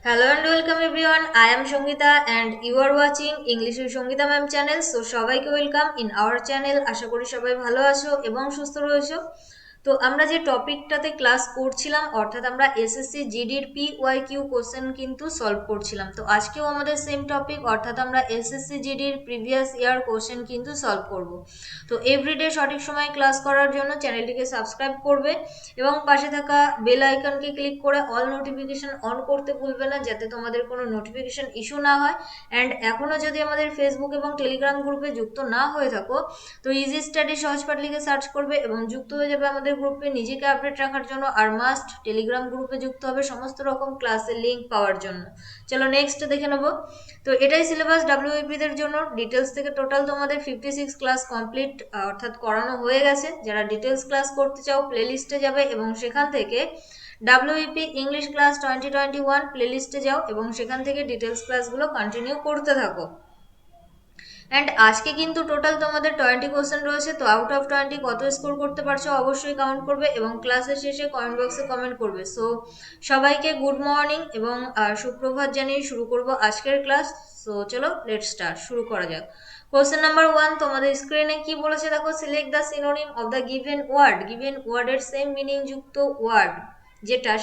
Hello and welcome everyone. I am Shongita and you are watching English with Shongita Ma'am channel. So সবাইকে welcome in our channel. আশা করি সবাই ভালো আছো এবং সুস্থ রয়েছো। তো আমরা যে টপিকটাতে ক্লাস করছিলাম অর্থাৎ আমরা এসএসসি জিডির PYQ কোশ্চেন কিন্তু সলভ করছিলাম। তো আজকেও আমাদের সেম টপিক অর্থাৎ আমরা এসএসসি জিডির প্রিভিয়াস ইয়ার কোশ্চেন কিন্তু সলভ করব। তো এভরিডে সঠিক সময় ক্লাস করার জন্য চ্যানেলটিকে সাবস্ক্রাইব করবে এবং পাশে থাকা বেল আইকনকে ক্লিক করে অল নোটিফিকেশন অন করতে ভুলবে না, যাতে তোমাদের কোনো নোটিফিকেশন ইস্যু না হয়। অ্যান্ড এখনও যদি আমাদের ফেসবুক এবং টেলিগ্রাম গ্রুপে যুক্ত না হয়ে থাকো তো ইজি স্টাডি সহজপাঠ লিখে সার্চ করবে এবং যুক্ত হয়ে যাবে আমাদের গ্রুপে নিজেকে আপডেট রাখার জন্য। আর মাস্ট টেলিগ্রাম গ্রুপে যুক্ত হবে সমস্ত রকম ক্লাসের লিঙ্ক পাওয়ার জন্য। চলো নেক্সট দেখে নেবো। তো এটাই সিলেবাস ডাব্লিউবিপিদের জন্য। ডিটেলস থেকে টোটাল তোমাদের 56 ক্লাস কমপ্লিট অর্থাৎ করানো হয়ে গেছে। যারা ডিটেলস ক্লাস করতে চাও প্লেলিস্টে যাবে এবং সেখান থেকে ডাব্লিউইপি ইংলিশ ক্লাস 2021 প্লেলিস্টে যাও এবং সেখান থেকে ডিটেলস ক্লাসগুলো কন্টিনিউ করতে থাকো। অ্যান্ড আজকে কিন্তু টোটাল তোমাদের 20 কোশ্চেন রয়েছে। তো আউট অফ 20 কত স্কোর করতে পারছো অবশ্যই কাউন্ট করবে এবং ক্লাসের শেষে কমেন্ট বক্সে কমেন্ট করবে। সো সবাইকে গুড মর্নিং এবং সুপ্রভাত জানিয়ে শুরু করব আজকের ক্লাস। সো চলো লেটস স্টার্ট, শুরু করা যাক। কোশ্চেন নাম্বার 1 তোমাদের স্ক্রিনে কি বলেছে দেখো। Select the synonym of the given word. Given ওয়ার্ডের সেম মিনিং যুক্ত ওয়ার্ড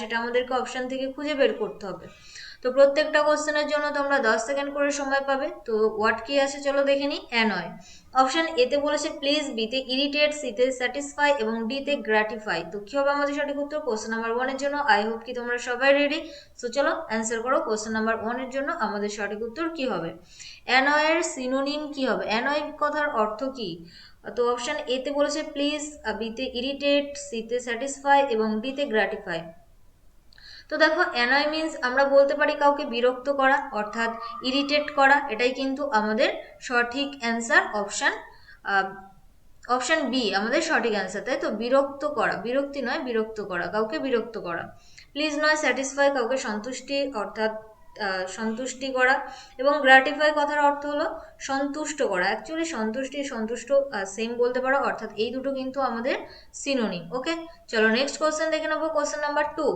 সেটা আমাদেরকে অপশন থেকে খুঁজে বের করতে হবে। তো প্রত্যেকটা কোশ্চেনের জন্য তোমরা 10 সেকেন্ড করে সময় পাবে। তো ওয়ার্ড কি আছে চলো দেখে নিই। অ্যানয়। অপশন এতে বলেছে প্লিজ, বিতে ইরিটেট, সিতে স্যাটিসফাই এবং ডিতে গ্র্যাটিফাই। তো কি হবে আমাদের সঠিক উত্তর কোশ্চেন নাম্বার 1 এর জন্য? আই হোপ কি তোমরা সবাই রেডি। সো চলো অ্যান্সার করো। কোশ্চেন নাম্বার 1 এর জন্য আমাদের সঠিক উত্তর কি হবে? অ্যানয়ের সিনোনিম কি হবে? অ্যানয় কথার অর্থ কি? তো অপশন এতে বলেছে প্লিজ, বিতে ইরিটেট, সিতে স্যাটিসফাই এবং ডিতে গ্র্যাটিফাই। তো দেখো অ্যানয় মিন্স আমরা বলতে পারি কাউকে বিরক্ত করা অর্থাৎ ইরিটেট করা। এটাই কিন্তু আমাদের সঠিক অ্যান্সার। অপশন বি আমাদের সঠিক অ্যান্সার, তাই তো? বিরক্ত করা, বিরক্তি নয়, বিরক্ত করা, কাউকে বিরক্ত করা। প্লিজ নয়, স্যাটিসফাই কাউকে সন্তুষ্টি অর্থাৎ সন্তুষ্টি করা। এবং গ্র্যাটিফাই কথার অর্থ হলো সন্তুষ্ট করা। অ্যাকচুয়ালি সন্তুষ্টি সন্তুষ্ট সেম বলতে পারো, অর্থাৎ এই দুটো কিন্তু আমাদের সিনোনিম। ওকে, চলো নেক্সট কোশ্চেন দেখে নেবো। Question number 2।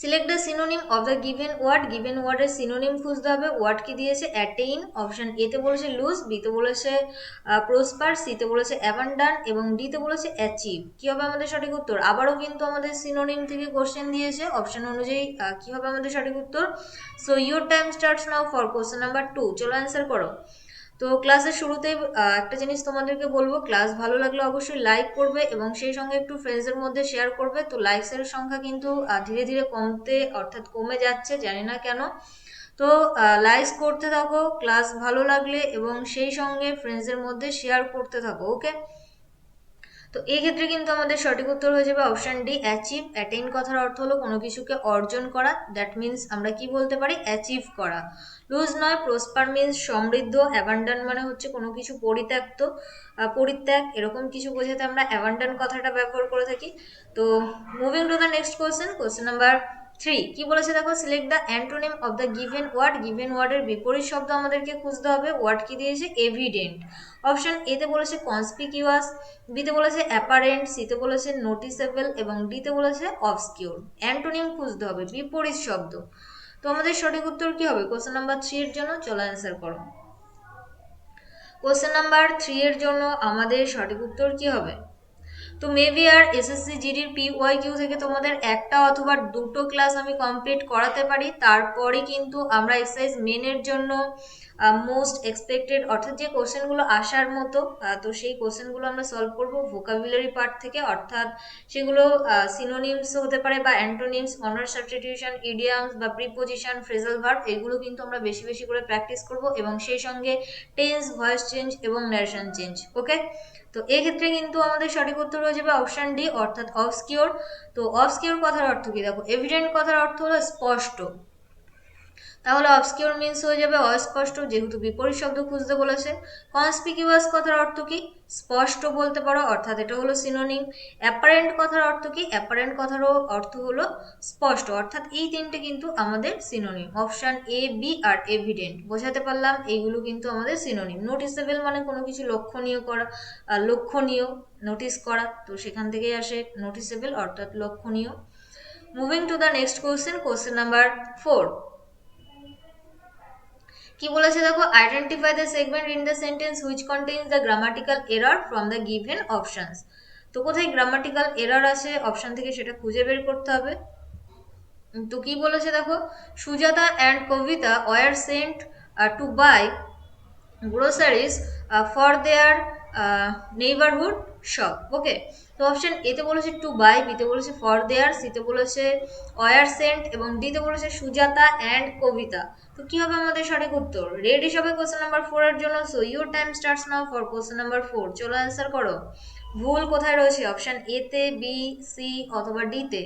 Select the synonym of the given word. Given ওয়ার্ডের সিনোনিম খুঁজতে হবে। ওয়ার্ড কি দিয়েছে? অ্যাটেইন। অপশন এতে বলেছে লুজ, বিতে বলেছে প্রসপার, সিতে বলেছে অ্যাবান্ডান এবং ডিতে বলেছে অ্যাচিভ। কি হবে আমাদের সঠিক উত্তর? আবারও কিন্তু আমাদের সিনোনিম থেকে কোশ্চেন দিয়েছে, অপশন অনুযায়ী কি হবে আমাদের সঠিক উত্তর? So your time starts now for question number 2। চলো অ্যান্সার করো। তো ক্লাসের শুরুতেই একটা জিনিস তোমাদেরকে বলবো, ক্লাস ভালো লাগলে অবশ্যই লাইক করবে এবং সেই সঙ্গে একটু ফ্রেন্ডসদের মধ্যে শেয়ার করবে। তো লাইকসের সংখ্যা কিন্তু ধীরে ধীরে কমতে অর্থাৎ কমে যাচ্ছে, জানি না কেন। তো লাইক করতে থাকো ক্লাস ভালো লাগলে এবং সেই সঙ্গে ফ্রেন্ডসদের মধ্যে শেয়ার করতে থাকো। ওকে, তো এই ক্ষেত্রে কিন্তু আমাদের সঠিক উত্তর হয়ে যাবে অপশন ডি, অ্যাচিভ। অ্যাটেইন কথার অর্থ হলো কোনো কিছুকে অর্জন করা। দ্যাট মিনস আমরা কি বলতে পারি? অ্যাচিভ করা। লুজ নয়, প্রসপার মিনস সমৃদ্ধ। অ্যাবান্ডান মানে হচ্ছে কোনো কিছু পরিত্যক্ত, পরিত্যাগ, এরকম কিছু বোঝাতে আমরা অ্যাবান্ডান কথাটা ব্যবহার করে থাকি। তো moving to the next question. Question number 3 কি বলেছে দেখো। Select the antonym of the given word. Given ওয়ার্ডের বিপরীত শব্দ আমাদেরকে খুঁজতে হবে। ওয়ার্ড কি দিয়েছে? এভিডেন্ট। অপশন এতে বলেছে কনসপিকিউয়াস, বিতে বলেছে অ্যাপারেন্ট, সিতে বলেছে নোটিসেবল এবং ডিতে বলেছে অবসকিউর। অ্যান্টোনিম খুঁজতে হবে, বিপরীত শব্দ। তো আমাদের সঠিক উত্তর কি হবে কোশ্চেন নাম্বার 3 এর জন্য? চলো অ্যান্সার করো। কোশ্চেন নাম্বার 3 এর জন্য আমাদের সঠিক উত্তর কি হবে? তো মেবি আর এসএসসি জিডির PYQ থেকে তোমাদের একটা অথবা দুটো ক্লাস আমি কমপ্লিট করাতে পারি। তারপরে কিন্তু আমরা এক্সারসাইজ মেনের জন্য মোস্ট এক্সপেক্টেড অর্থাৎ যে কোশ্চেনগুলো আসার মতো, তো সেই কোশ্চেনগুলো আমরা সলভ করব ভোকাবুলারি পার্ট থেকে। অর্থাৎ সেগুলো সিনোনিমস হতে পারে বা অ্যান্টোনিমস, অনার সাবস্টিটিউশন, ইডিয়ামস বা প্রিপোজিশন, ফ্রেজাল ভার্ব, এগুলো কিন্তু আমরা বেশি বেশি করে প্র্যাকটিস করব এবং সেই সঙ্গে টেন্স, ভয়েস চেঞ্জ এবং ন্যারেশন চেঞ্জ। ওকে, তো এক্ষেত্রে কিন্তু আমাদের সঠিক উত্তর হয়ে যাবে অপশন ডি অর্থাৎ অবসকিউর। তো অবসকিউর কথার অর্থ কি দেখো। এভিডেন্ট কথার অর্থ হলো স্পষ্ট, তাহলে অবসকিউর মিন্স হয়ে যাবে অস্পষ্ট, যেহেতু বিপরীত শব্দ খুঁজতে বলেছে। কনসপিকিউয়াস কথার অর্থ কি? স্পষ্ট বলতে পারো, অর্থাৎ এটা হলো সিনোনিম। অ্যাপারেন্ট কথার অর্থ কি? অ্যাপারেন্ট কথারও অর্থ হলো স্পষ্ট, অর্থাৎ এই তিনটে কিন্তু আমাদের সিনোনিম। অপশন এ, বি আর এভিডেন্ট বোঝাতে পারলাম, এইগুলো কিন্তু আমাদের সিনোনিম। নোটিসেবল মানে কোনো কিছু লক্ষণীয় করা, লক্ষণীয়, নোটিস করা, তো সেখান থেকেই আসে নোটিসেবল অর্থাৎ লক্ষণীয়। Moving to the next question number 4। কি বলেছে দেখো, identify the segment in the sentence which contains the grammatical error from the given options. তো কোথায় গ্রামাটিক্যাল এরর আছে অপশন থেকে সেটা খুঁজে বের করতে হবে। তো কি বলেছে দেখো, Sujata and Kabita were sent to buy groceries for their neighbourhood shop. Okay, তো অপশন এতে বলেছে টু বাই, বিতে বলেছে ফর দেয়ার, সিতে বলেছে ওয়ার সেন্ট এবং ডিতে বলেছে সুজাতা অ্যান্ড কবিতা। তো কি হবে আমাদের সঠিক উত্তর? রেডি সবাই কোশ্চেন নাম্বার 4 এর জন্য? So your time starts now for question number 4। চলো অ্যান্সার করো। ভুল কোথায় রয়েছে? অপশন এতে, বি, সি অথবা ডিতে?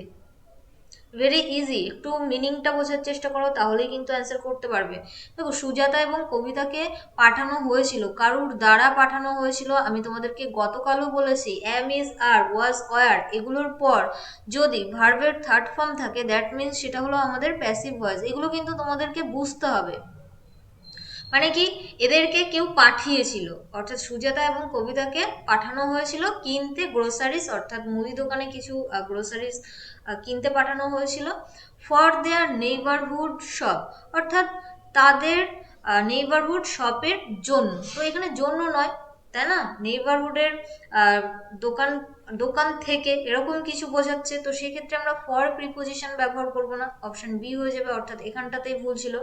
ভেরি ইজি, একটু মিনিংটা বোঝার চেষ্টা করো তাহলেই কিন্তু অ্যান্সার করতে পারবে। দেখো, সুজাতা এবং কবিতাকে পাঠানো হয়েছিল, কারুর দ্বারা পাঠানো হয়েছিল। আমি তোমাদেরকে গতকালও বলেছি, am is, are, was, were এগুলোর পর যদি ভার্বের থার্ড ফর্ম থাকে দ্যাট মিনস সেটা হলো আমাদের প্যাসিভ ভয়েস। এগুলো কিন্তু তোমাদেরকে বুঝতে হবে। মানে কি, এদেরকে কেউ পাঠিয়েছিল, অর্থাৎ সুজাতা এবং কবিতাকে পাঠানো হয়েছিল কিনতে গ্রোসারিজ, অর্থাৎ মুদি দোকানে কিছু গ্রোসারিজ কিনতে পাঠানো হয়েছিল। ফর দেয়ার নেইবারহুড শপ, অর্থাৎ তাদের নেইবারহুড শপের জন্য। তো এখানে জন্য নয়, তাই না? নেইবারহুডের দোকান, দোকান থেকে এরকম কিছু বোঝাচ্ছে, তো সেক্ষেত্রে আমরা ফর প্রিপোজিশন ব্যবহার করব না, অপশন বি হয়ে যাবে। অর্থাৎ এখানটাতেই ভুল ছিল,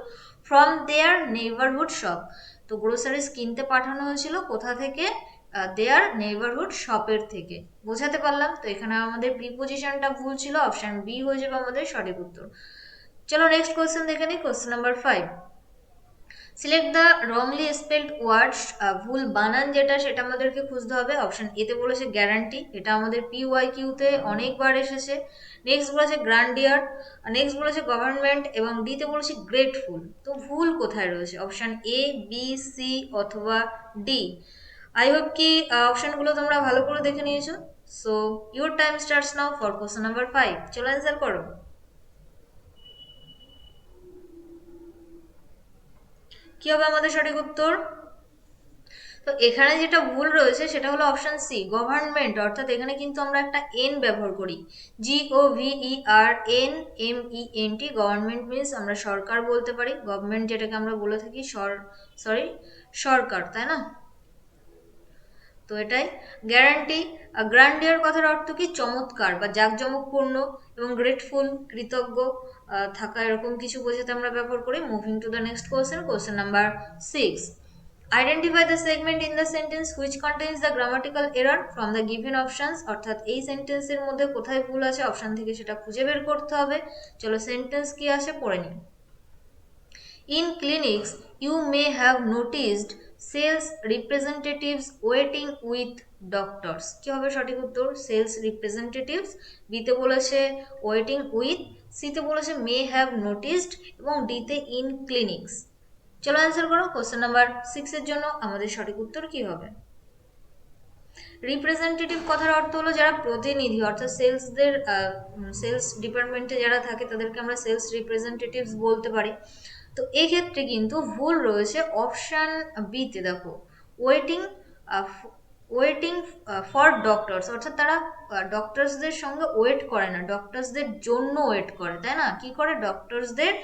ফ্রম দেয়ার নেইবারহুড শপ। তো গ্রোসারিজ কিনতে পাঠানো হয়েছিল কোথা থেকে? দেয়ার নেইবারহুড শপের থেকে। বোঝাতে পারলাম? তো এখানে আমাদের প্রিপোজিশনটা ভুল ছিল, অপশন বি হয়ে যাবে আমাদের সঠিক উত্তর। চলো নেক্সট কোশ্চেন দেখে নিই, question number 5। Select the wrongly spelled words, ভুল বানান যেটা সেটা আমাদেরকে খুঁজতে হবে। অপশন এতে বলেছে গ্যারান্টি, এটা আমাদের পিওয়াই কিউতে অনেকবার এসেছে। নেক্সট বলেছে গ্র্যান্ডিয়ার, নেক্সট বলেছে গভর্নমেন্ট এবং ডিতে বলেছে গ্রেটফুল। তো ভুল কোথায় রয়েছে? অপশন এ, বি, সি অথবা ডি? আই হোপ কি অপশনগুলো তোমরা ভালো করে দেখে নিয়েছো। So your time starts now for question number 5। চলো অ্যান্সার করো। কি হবে আমাদের সঠিক উত্তর? তো এখানে যেটা ভুল রয়েছে সেটা হলো অপশন সি, গভর্নমেন্ট। অর্থাৎ এখানে কিন্তু আমরা একটা এন ব্যবহার করি, GOVERNMENT। গভর্নমেন্ট মিনস আমরা সরকার বলতে পারি, গভর্নমেন্ট যেটাকে আমরা বলে থাকি সরি সরকার, তাই না? তো এটাই গ্যারান্টি। গ্র্যান্ডিয়ার কথার অর্থ কি? চমৎকার বা জাঁকজমকপূর্ণ, এবং গ্রেটফুল কৃতজ্ঞ থাকা, এরকম কিছু বোঝাতে আমরা ব্যবহার করি। Moving to the next question number 6। Identify the segment in the sentence which contains the grammatical error from the given options. অর্থাৎ এই সেন্টেন্সের মধ্যে কোথায় ভুল আছে অপশন থেকে সেটা খুঁজে বের করতে হবে। চলো সেন্টেন্স কি আছে পড়ে নিই। In clinics, you may have noticed sales representatives waiting with doctors. কি হবে সঠিক উত্তর? সেলস রিপ্রেজেন্টেটিভস, বিতে বলেছে ওয়েটিং উইথ, সিতে বলেছে মে হ্যাভ নোটিসড এবং ডিতে ইন ক্লিনিক্স। চলো অ্যান্সার করো। কোশ্চেন নাম্বার 6 এর জন্য আমাদের সঠিক উত্তর কি হবে? রিপ্রেজেন্টেটিভ কথার অর্থ হলো যারা প্রতিনিধি, অর্থাৎ সেলসদের, সেলস ডিপার্টমেন্টে যারা থাকে তাদেরকে আমরা সেলস রিপ্রেজেন্টেটিভস বলতে পারি। তো এক্ষেত্রে কিন্তু ভুল রয়েছে অপশান বিতে। দেখো, ওয়েটিং ওয়েটিং ফর ডক্টরস, অর্থাৎ তারা ডক্টরসদের সঙ্গে ওয়েট করে না, ডক্টরসদের জন্য ওয়েট করে, তাই না? কি করে? ডক্টরসদের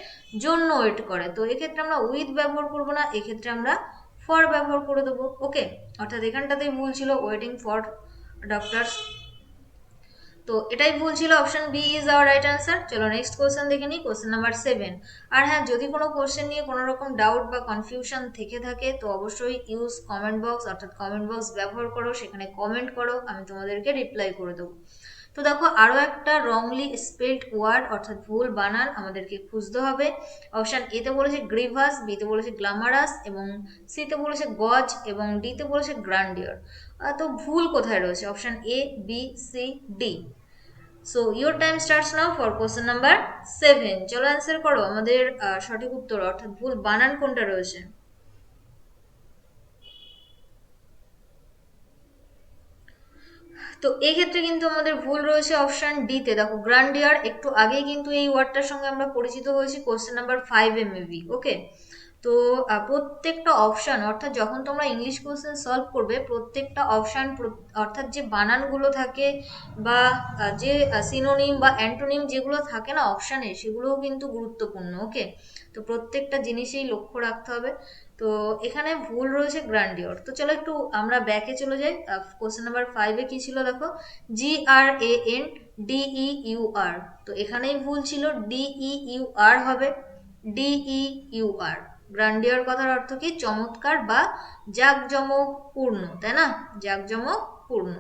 জন্য ওয়েট করে। তো এক্ষেত্রে আমরা উইথ ব্যবহার করব না, এক্ষেত্রে আমরা ফর ব্যবহার করে দেবো। ওকে, অর্থাৎ এখানটাতেই ভুল ছিল, ওয়েটিং ফর ডক্টরস। তো এটাই ভুল ছিল, option B is our right answer. চলো নেক্সট কোশ্চেন দেখে নিই, কোশ্চেন নাম্বার 7। আর হ্যাঁ, যদি কোনো কোশ্চেন নিয়ে কোনো রকম ডাউট বা কনফিউশন থেকে থাকে তো অবশ্যই ইউজ কমেন্ট বক্স, অর্থাৎ কমেন্ট বক্স ব্যবহার করো, সেখানে কমেন্ট করো, আমি তোমাদেরকে রিপ্লাই করে দেবো। তো দেখো, আরও একটা রংলি স্পেলড ওয়ার্ড অর্থাৎ ভুল বানান আমাদেরকে খুঁজতে হবে। অপশান এতে বলেছে গ্রিভাস, বিতে বলেছে গ্ল্যামারাস এবং সিতে বলেছে গজ এবং ডিতে বলেছে গ্র্যান্ডিয়ার। তো ভুল কোথায় রয়েছে? Option A, B, C, D? So your time starts now for question number 7। চলো অ্যান্সার করো আমাদের সঠিক উত্তর, অর্থাৎ ভুল বানান কোনটা রয়েছে। তো এক্ষেত্রে কিন্তু আমাদের ভুল রয়েছে অপশন ডিতে। দেখো, গ্র্যান্ডিয়ার একটু আগেই কিন্তু এই ওয়ার্ডটার সঙ্গে আমরা পরিচিত হয়েছি কোশ্চেন নাম্বার 5 এ মেবি। ওকে, তো প্রত্যেকটা অপশান, অর্থাৎ যখন তোমরা ইংলিশ কোশ্চেন সলভ করবে, প্রত্যেকটা অপশান অর্থাৎ যে বানানগুলো থাকে বা যে সিনোনিম বা অ্যান্টোনিম যেগুলো থাকে না অপশানে, সেগুলোও কিন্তু গুরুত্বপূর্ণ। ওকে, তো প্রত্যেকটা জিনিসেই লক্ষ্য রাখতে হবে। তো এখানে ভুল রয়েছে গ্র্যান্ডিওর। তো চলো একটু আমরা ব্যাকে চলে যাই। কোশ্চেন নাম্বার 5-এ কি ছিল দেখো, GRANDEUR। তো এখানেই ভুল ছিল, DEUR হবে, DEUR। গ্র্যান্ডিওর কথার অর্থ কি, চমৎকার বা জাঁকজমকপূর্ণ, তাই না, জাঁকজমকপূর্ণ।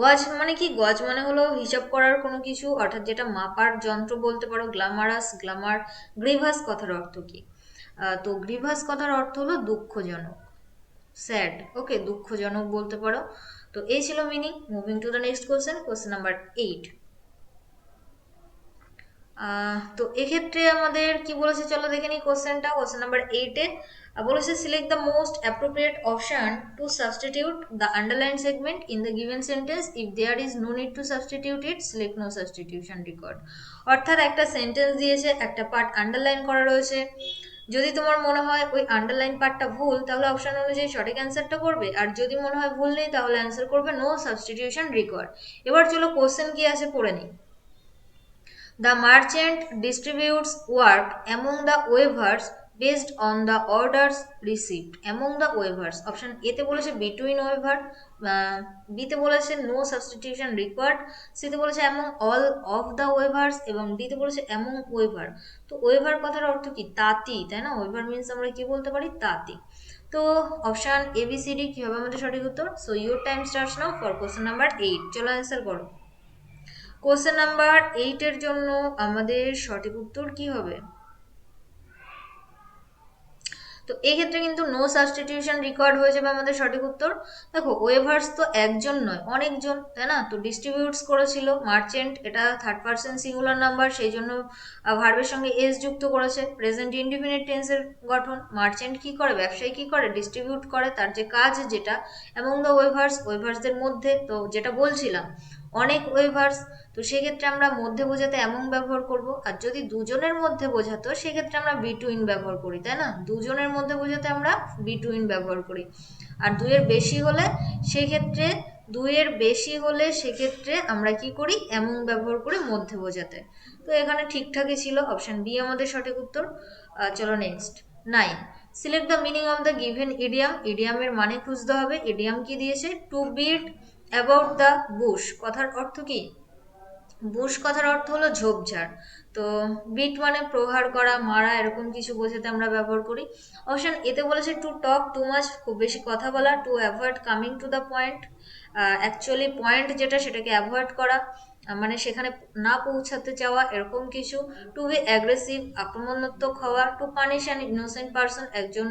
গজ মানে কি, গজ মানে হলো হিসাব করার কোনো কিছু, অর্থাৎ যেটা মাপার যন্ত্র বলতে পারো। Glamorous, Glamour. গ্রিভাস কথার অর্থ কি, তো গ্রিভাস কথার অর্থ হলো দুঃখজনক, স্যাড। ওকে, দুঃখজনক বলতে পারো। তো এই ছিল meaning. Moving to the next question, question number 8। তো এক্ষেত্রে আমাদের কি বলেছে, চলো দেখে নিই কোশ্চেনটা। কোশ্চেন নাম্বার 8-এ বলেছে, select the most appropriate option to substitute the underline segment in the given sentence. If there is no need to substitute it, select no substitution required. অর্থাৎ একটা সেন্টেন্স দিয়েছে, একটা পার্ট আন্ডারলাইন করা রয়েছে, যদি তোমার মনে হয় ওই আন্ডারলাইন পার্টটা ভুল, তাহলে অপশন অনুযায়ী সঠিক অ্যান্সারটা করবে, আর যদি মনে হয় ভুল নেই, তাহলে অ্যান্সার করবে নো সাবস্টিটিউশন রিকোয়ার্ড। এবার চলো কোশ্চেন কি আছে পড়ে নিই। The merchant distributes work among the waivers based on the orders received. Among the waivers, option A তে বলেছে between waiver, বি তে বলেছে no substitution required, সি তে বলেছে among all of the waivers, এবং ডি তে বলেছে among waiver। তো ওয়েভার কথার অর্থ কি, তাঁতি, তাই না। ওয়েভার মিনস আমরা কি বলতে পারি, তাঁতি। তো option A B C D কি হবে আমাদের সঠিক উত্তর। So your time starts now for question number 8। চলো অ্যান্সার করো। কোশ্চেন নাম্বার 8-এর জন্য আমাদের সঠিক উত্তর কি হবে। তো এই ক্ষেত্রে কিন্তু নো সাবস্টিটিউশন রিকোয়ার্ড হয়ে যাবে আমাদের সঠিক উত্তর। দেখো, ওয়েভার্স তো একজন নয়, অনেকজন, তাই না। তো ডিস্ট্রিবিউটস করেছিল মার্চেন্ট, এটা থার্ড পারসন সিঙ্গুলার নাম্বার, সেই জন্য ভার্বের সঙ্গে এস যুক্ত করেছে। প্রেজেন্ট ইনডিফিনিট টেন্সের গঠন। মার্চেন্ট কি করে, ব্যবসায়ী কি করে, ডিস্ট্রিবিউট করে, তার যে কাজ যেটা। এবং দ্য ওয়েভার্স, ওয়েভার্সদের মধ্যে, তো যেটা বলছিলাম অনেক ওয়েভার্স, তো সেক্ষেত্রে আমরা মধ্যে বোঝাতে এমন ব্যবহার করব। আর যদি দুজনের মধ্যে বোঝাতো, সেক্ষেত্রে আমরা বিটুইন ব্যবহার করি, তাই না। দুজনের মধ্যে বোঝাতে আমরা বিটুইন ব্যবহার করি। আর দুইয়ের বেশি হলে সেক্ষেত্রে, সেক্ষেত্রে আমরা কি করি, এমন ব্যবহার করি মধ্যে বোঝাতে। তো এখানে ঠিকঠাকই ছিল, অপশন বি আমাদের সঠিক উত্তর। চলো next 9। Select the meaning of the given idiom. ইডিয়ামের মানে খুঁজতে হবে। ইডিয়াম কি দিয়েছে, to beat about the bush কথার অর্থ কি, বুশ কথার অর্থ হলো ঝোপঝাড়। তো বিট মানে প্রহার করা, মারা, এরকম কিছু বোঝাতে আমরা ব্যবহার করি। অপশন এতে বলেছে টু টক টু মাচ, খুব বেশি কথা বলা। Two avoid coming to the point, actually point যেটা সেটাকে অ্যাভয়েড করা, মানে সেখানে না পৌঁছাতে চাওয়া, এরকম কিছু। টু বি অ্যাগ্রেসিভ, আক্রমণাত্মক হওয়া। Two punish an innocent person, একজন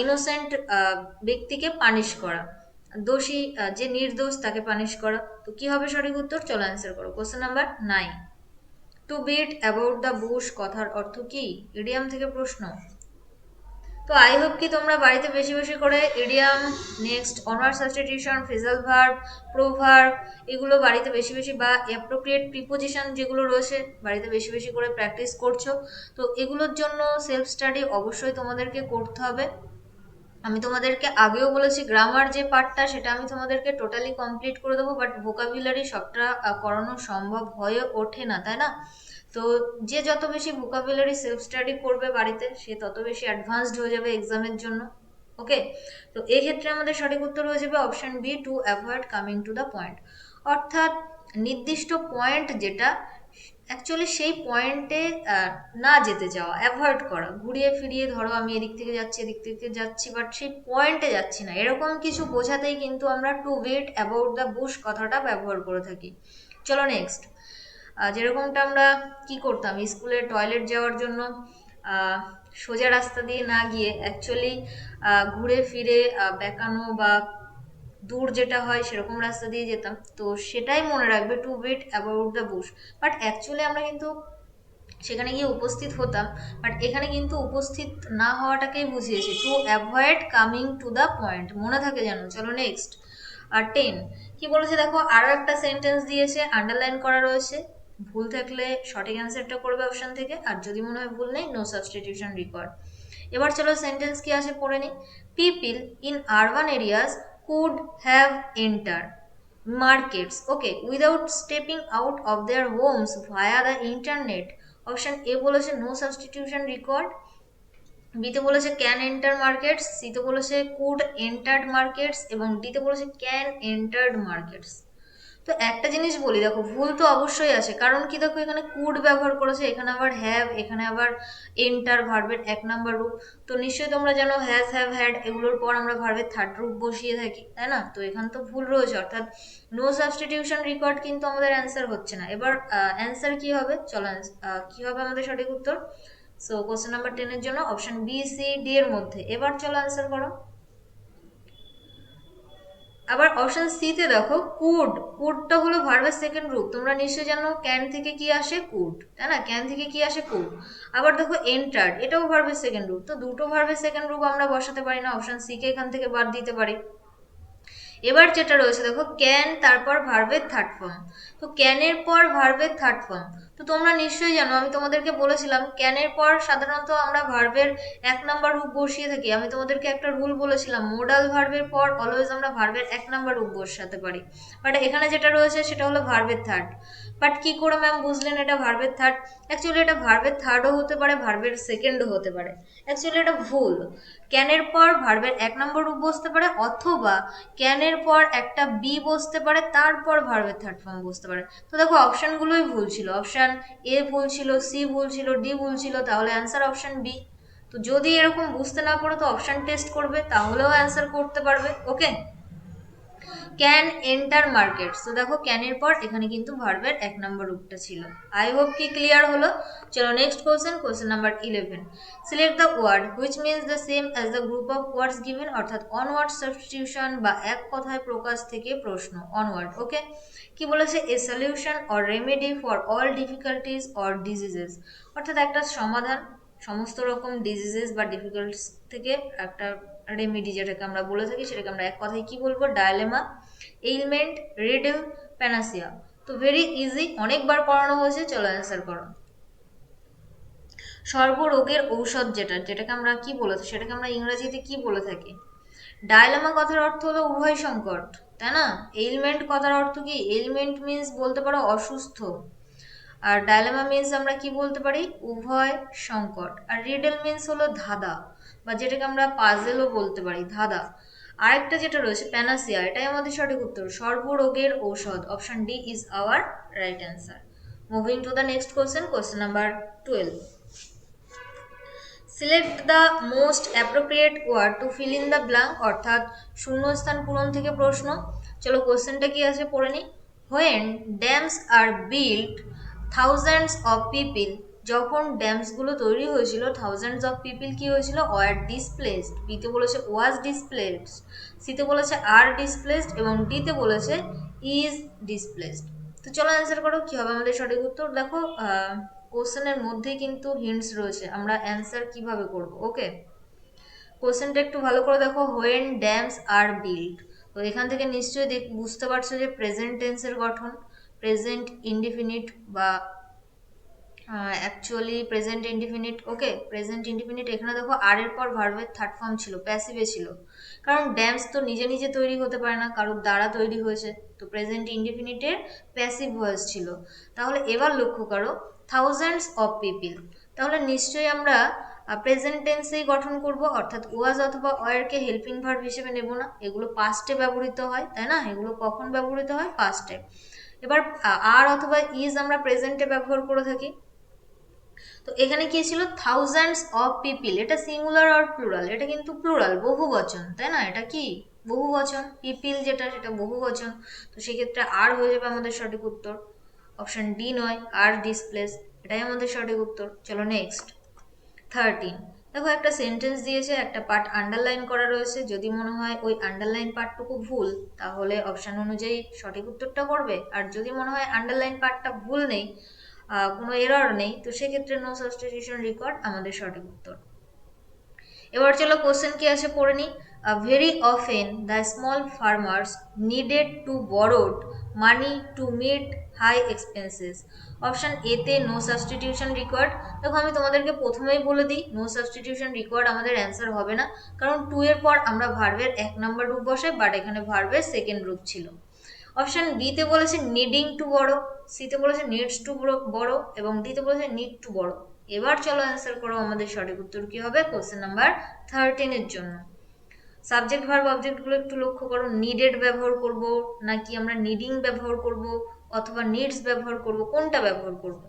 ইনোসেন্ট ব্যক্তিকে পানিশ করা, দোষী যে নির্দোষ তাকে পানিশ করা। তো কি হবে সঠিক উত্তর, চলো অ্যান্সার করো। Question number 9। To beat about the bush কথার অর্থ কি, ইডিয়াম থেকে প্রশ্ন। তো আই হোপ কি তোমরা বাড়িতে বেশি বেশি করে idiom, next honour substitution, phrasal verb, proverb, এগুলো বাড়িতে বেশি বেশি, বা অ্যাপ্রোপ্রিয়েট প্রিপোজিশন যেগুলো রয়েছে, বাড়িতে বেশি বেশি করে প্র্যাকটিস করছো। তো এগুলোর জন্য সেলফ স্টাডি অবশ্যই তোমাদেরকে করতে হবে। আমি তোমাদেরকে আগেও বলেছি, গ্রামার যে পার্টটা সেটা আমি তোমাদেরকে টোটালি কমপ্লিট করে দেবো, বাট ভোকাবুলারি সবটা করানো সম্ভব হয়ে ওঠে না, তাই না। তো যে যত বেশি ভোকাবুলারি সেলফ স্টাডি করবে বাড়িতে, সে তত বেশি অ্যাডভান্সড হয়ে যাবে এক্সামের জন্য। ওকে, তো এই ক্ষেত্রে আমাদের সঠিক উত্তর হয়ে যাবে option B, to avoid coming to the point. অর্থাৎ নির্দিষ্ট পয়েন্ট যেটা, অ্যাকচুয়ালি সেই পয়েন্টে না যেতে যাওয়া, অ্যাভয়েড করা, ঘুরিয়ে ফিরিয়ে, ধরো আমি এদিক থেকে যাচ্ছি এদিক থেকে যাচ্ছি, বাট সেই পয়েন্টে যাচ্ছি না, এরকম কিছু বোঝাতেই কিন্তু আমরা to wait about the bush কথাটা ব্যবহার করে থাকি। চলো নেক্সট। যেরকমটা আমরা কি করতাম, স্কুলে টয়লেট যাওয়ার জন্য সোজা রাস্তা দিয়ে না গিয়ে অ্যাকচুয়ালি ঘুরে ফিরে বেঁকানো বা দূর যেটা হয় সেরকম রাস্তা দিয়ে যেতাম। তো সেটাই মনে রাখবে, to beat about the bush. But actually আমরা কিন্তু সেখানে গিয়ে উপস্থিত হতাম, বাট এখানে কিন্তু উপস্থিত না হওয়াটাকেই বুঝিয়েছে, two avoid coming to the point, মনে থাকে যেন। চলো নেক্সট। আর 10 কি বলেছে দেখো, আরো একটা সেন্টেন্স দিয়েছে, আন্ডারলাইন করা রয়েছে। ভুল থাকলে সঠিক অ্যান্সারটা করবে অপশন থেকে, আর যদি মনে হয় ভুল নেই নো সাবস্টিটিউশন রিকোয়ার্ড। এবার চলো সেন্টেন্স কি আছে পড়ে নি। People in urban areas could have enter markets, okay, without stepping out of their homes via the internet। Option A বলেছে নো সাবস্টিটিউশন রিকোয়ার্ড, বিতে বলেছে ক্যান এন্টার মার্কেটস, সিতে বলেছে কুড এন্টার্ড মার্কেটস, এবং ডিতে বলেছে ক্যান এন্টার্ড মার্কেটস। তো একটা জিনিস বলি, দেখো ভুল তো অবশ্যই আছে, কারণ কি দেখো এখানে কুড ব্যবহার করেছে, এখানে আবার হ্যাভ, এখানে আবার এন্টার ভার্বের 1 নম্বর রূপ। তো নিশ্চয়ই তোমরা জানো হ্যাজ, হ্যাভ, হ্যাড এগুলোর পর আমরা ভার্বের থার্ড রূপ বসিয়ে থাকি, তাই না? তো এখানে তো ভুল রয়েছে, অর্থাৎ নো সাবস্টিটিউশন রিকোয়ার্ড কিন্তু আমাদের অ্যান্সার হচ্ছে না। এবার অ্যান্সার কি হবে, চলো কি হবে আমাদের সঠিক উত্তর। সো কোশ্চেন নাম্বার 10 এর জন্য অপশন বি, সি, ডি এর মধ্যে। এবার চলো অ্যান্সার করো। আবার অপশন সি তে দেখো কুড, কুডটা হলো ভার্বের সেকেন্ড রূপ। তোমরা নিশ্চয়ই জানো ক্যান থেকে কি আসে, কুড, তাই না? ক্যান থেকে কি আসে, কুড। আবার দেখো এন্টার্ড, এটাও ভার্বের সেকেন্ড রূপ। তো দুটো ভার্বের সেকেন্ড রূপ আমরা বসাতে পারি না, অপশন সি কে এখান থেকে বাদ দিতে পারি। এবার যেটা রয়েছে দেখো ক্যান, তারপর ভার্বের থার্ড ফর্ম। তো ক্যানের পর ভার্বের থার্ড ফর্ম, তো তোমরা নিশ্চয়ই জানো, আমি তোমাদেরকে বলেছিলাম ক্যানের পর সাধারণত আমরা ভার্বের 1 নম্বর রূপ বসিয়ে থাকি। আমি তোমাদেরকে একটা রুল বলেছিলাম, মোডাল ভার্বের পর অলওয়েজ আমরা ভার্বের 1 নম্বর রূপ বসাতে পারি। বাট এখানে যেটা রয়েছে সেটা হলো ভার্বের থার্ড। বাট কি করে ম্যাম বুঝলেন এটা ভার্বের থার্ড? অ্যাকচুয়ালি এটা ভার্বের থার্ডও হতে পারে, ভার্বের সেকেন্ডও হতে পারে। অ্যাকচুয়ালি এটা ভুল। ক্যানের পর ভার্বের 1 নম্বর রূপ বসতে পারে, অথবা ক্যানের পর একটা বি বসতে পারে, তারপর ভার্বের থার্ড ফর্ম বসতে পারে। তো দেখো অপশনগুলোই ভুল ছিল, অপশন এ ভুল ছিল, সি ভুল ছিল, ডি ভুল ছিল, তাহলে অ্যান্সার অপশন বি। তো যদি এরকম বুঝতে না পারো তো অপশন টেস্ট করবে, তাহলেও অ্যান্সার করতে পারবে। ওকে, ক্যান এন্টার মার্কেট। তো দেখো ক্যানের পর এখানে কিন্তু ভার্বের 1 নম্বর রূপটা ছিল। আই হোপ কি ক্লিয়ার হলো। চলো next question, question number 11। Select the word which means the same as the group of words given, অর্থাৎ অনওয়ার্ড সাবস্টিটিউশন বা এক কথায় প্রকাশ থেকে প্রশ্ন, অনওয়ার্ড। ওকে, কি বলেছে, a solution or remedy for all difficulties or diseases, অর্থাৎ একটা সমাধান সমস্ত রকম ডিজিজেস বা ডিফিকাল্টিস থেকে, একটা রেমেডি যেটাকে আমরা বলে থাকি সেটাকে আমরা এক কথায় কি বলবো, ডায়লেমা, এইলমেন্ট, রিডল, প্যানাসিয়া। তো ভেরি ইজি, অনেকবার পড়ানো হয়েছে, চলো অ্যান্সার করো। সর্বরোগের ঔষধ, যেটাকে আমরা কি বলে থাকি, সেটাকে আমরা ইংরেজিতে কি বলে থাকি? ডায়লেমা কথার অর্থ হলো উভয় সংকট, তাই না? এইলমেন্ট কথার অর্থ কি, এইলমেন্ট মিন্স বলতে পারো অসুস্থ, আর ডায়লেমা মিন্স আমরা কি বলতে পারি, উভয় সংকট। আর রিডল মিন্স হলো ধাঁধা, বা যেটাকে আমরা পাজেলও বলতে পারি, ধাঁধা। আরেকটা যেটা রয়েছে প্যানাসিয়া, এটাই আমাদের সঠিক উত্তর, সর্বরোগের ঔষধ। Option D is our right answer. Moving to the next question, question number 12। Select the most appropriate word to fill in the blank, অর্থাৎ শূন্যস্থান পূরণ থেকে প্রশ্ন। চলো কোশ্চেনটা কি আছে পড়ে নি। When dams are built thousands of people, যখন ড্যামসগুলো তৈরি হয়েছিল থাউজেন্ডস অফ পিপল কি হয়েছিল, ওয়ার ডিসপ্লেসড। বিতে বলেছে ওয়াজ ডিসপ্লেসড, সিতে বলেছে আর ডিসপ্লেসড, এবং ডিতে বলেছে ইজ ডিসপ্লেসড। তো চলো অ্যান্সার করো, কি হবে আমাদের সঠিক উত্তর। দেখো কোশ্চেনের মধ্যেই কিন্তু হিন্টস রয়েছে, আমরা অ্যান্সার কিভাবে করব। ওকে, কোশ্চেনটা একটু ভালো করে দেখো, হোয়েন ড্যামস আর বিল্ট। তো এখান থেকে নিশ্চয়ই বুঝতে পারছো যে প্রেজেন্ট টেন্সের গঠন, প্রেজেন্ট ইনডিফিনিট বা অ্যাকচুয়ালি প্রেজেন্ট ইনডিফিনিট। ওকে, প্রেজেন্ট ইনডিফিনিট, এখানে দেখো আর এর পর ভার্বের থার্ড ফর্ম ছিল, প্যাসিভে ছিল, কারণ ড্যামস তো নিজে নিজে তৈরি হতে পারে না, কারোর দ্বারা তৈরি হয়েছে। তো প্রেজেন্ট ইনডিফিনিটের প্যাসিভ ভয়েস ছিল। তাহলে এবার লক্ষ্য করো, থাউজেন্ডস অফ পিপল, তাহলে নিশ্চয়ই আমরা প্রেজেন্ট টেন্সেই গঠন করব, অর্থাৎ ওয়াজ অথবা ওয়ারকে হেল্পিং ভার্ব হিসেবে নেব না, এগুলো পাস্টে ব্যবহৃত হয়, তাই না? এগুলো কখন ব্যবহৃত হয়, পাস্টে। এবার আর অথবা ইজ আমরা প্রেজেন্টে ব্যবহার করে থাকি। তো এখানে কি ছিল, থাউজেন্ডস অফ পিপল, এটা সিঙ্গুলার আর প্লুরাল, এটা কিন্তু প্লুরাল, বহু বচন, তাই না? এটা কি বহু বচন, পিপিল যেটা সেটা বহু বচন। তো সেক্ষেত্রে আর হয়ে যাবে আমাদের সঠিক উত্তর, অপশন ডি নয়, আর ডিসপ্লেস, এটাই আমাদের সঠিক উত্তর। চলো নেক্সট 13। দেখো একটা সেন্টেন্স দিয়েছে, একটা পার্ট আন্ডারলাইন করা রয়েছে, যদি মনে হয় ওই আন্ডারলাইন পার্টটুকু ভুল, তাহলে অপশন অনুযায়ী সঠিক উত্তরটা করবে। আর যদি মনে হয় আন্ডারলাইন পার্টটা ভুল নেই, কোনো এরর নেই, তো সেক্ষেত্রে নো সাবস্টিটিউশন রিকোয়ার্ড আমাদের সঠিক উত্তর। এবার চলো কোশ্চেন কি আছে পড়ে নি। Very often the small farmers needed to borrowed money to meet high expenses, option এতে নো সাবস্টিটিউশন রিকোয়ার্ড। দেখো আমি তোমাদেরকে প্রথমেই বলে দিই, নো সাবস্টিটিউশন রিকোয়ার্ড আমাদের অ্যান্সার হবে না, কারণ 2 এর পর আমরা ভার্বের 1 নম্বর রূপ বসাই, বাট এখানে ভার্বের সেকেন্ড রূপ ছিল। অপশান বিতে বলেছে নিডিং টু বড়, সিতে বলেছে নিডস টু বড় এবং ডিতে বলেছে নিড টু বড়। এবার চলো অ্যান্সার করো, আমাদের সঠিক উত্তর কি হবে কোশ্চেন নাম্বার 13 এর জন্য। সাবজেক্ট ভার্ব অবজেক্টগুলো একটু লক্ষ্য করো, নিডেড ব্যবহার করব নাকি আমরা নিডিং ব্যবহার করব অথবা নিডস ব্যবহার করব, কোনটা ব্যবহার করব?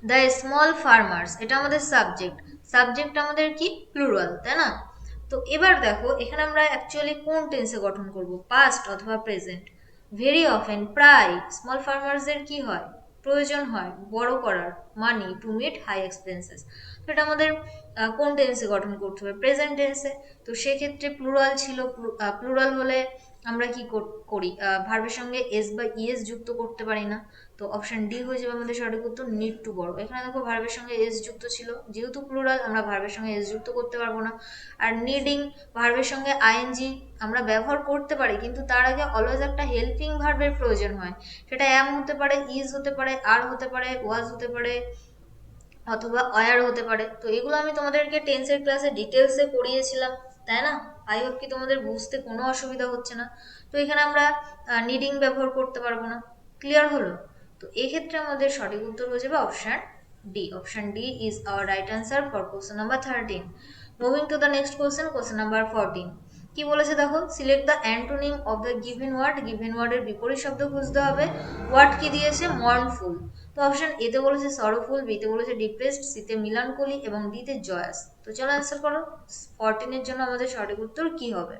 দ্য স্মল ফার্মার্স, এটা আমাদের সাবজেক্ট, সাবজেক্ট আমাদের কি প্লুরাল, তাই না? তো এবার দেখো এখানে আমরা অ্যাকচুয়ালি কোন টেন্সে গঠন করব, পাস্ট অথবা প্রেজেন্ট? ভেরি অফেন, প্রায় স্মল ফার্মার্সদের কি হয়, প্রয়োজন হয় বড় করার money to meet high expenses. তো এটা আমাদের কোন টেন্সে গঠন করতে হবে, প্রেজেন্ট টেন্সে। তো সেক্ষেত্রে প্লুরাল ছিল, প্লুরাল হলে আমরা কি করি, ভার্বের সঙ্গে এস বা ইএস যুক্ত করতে পারি না। তো অপশন ডি হয়ে যাবে আমাদের সঠিক উত্তর, নিড টু বড়। এখানে দেখো ভার্বের সঙ্গে এস যুক্ত ছিল, যেহেতু প্লুরাল আমরা ভার্বের সঙ্গে এস যুক্ত করতে পারবো না। আর নিডিং, ভার্বের সঙ্গে আইএনজি আমরা ব্যবহার করতে পারি, কিন্তু তার আগে অলওয়েজ একটা হেল্পিং ভার্বের প্রয়োজন হয়। সেটা এম হতে পারে, ইজ হতে পারে, আর হতে পারে, ওয়াজ হতে পারে, অথবা অয়ার হতে পারে। তো এগুলো আমি তোমাদেরকে টেন্সের ক্লাসে ডিটেলসে পড়িয়েছিলাম, তাই না? আই হোপ কি তোমাদের বুঝতে কোনো অসুবিধা হচ্ছে না। তো এখানে আমরা নিডিং ব্যবহার করতে পারবো না, ক্লিয়ার হলো? তো এক্ষেত্রে আমাদের সঠিক উত্তর হয়ে যাবে option D. Option D is our right answer for question number 13। Moving to the next question, question number 14। কি বলেছে দেখো, select the antonym of the given word. Given ওয়ার্ডের বিপরীত শব্দ খুঁজতে হবে। ওয়ার্ড কি দিয়েছে, মর্নফুল। তো অপশন এতে বলেছে সরোফুল, বিতে বলেছে ডিপ্রেসড, সিতে মিলানকোলি এবং ডিতে জয়াস। তো চলো অ্যান্সার করো, 14 এর জন্য আমাদের সঠিক উত্তর কি হবে?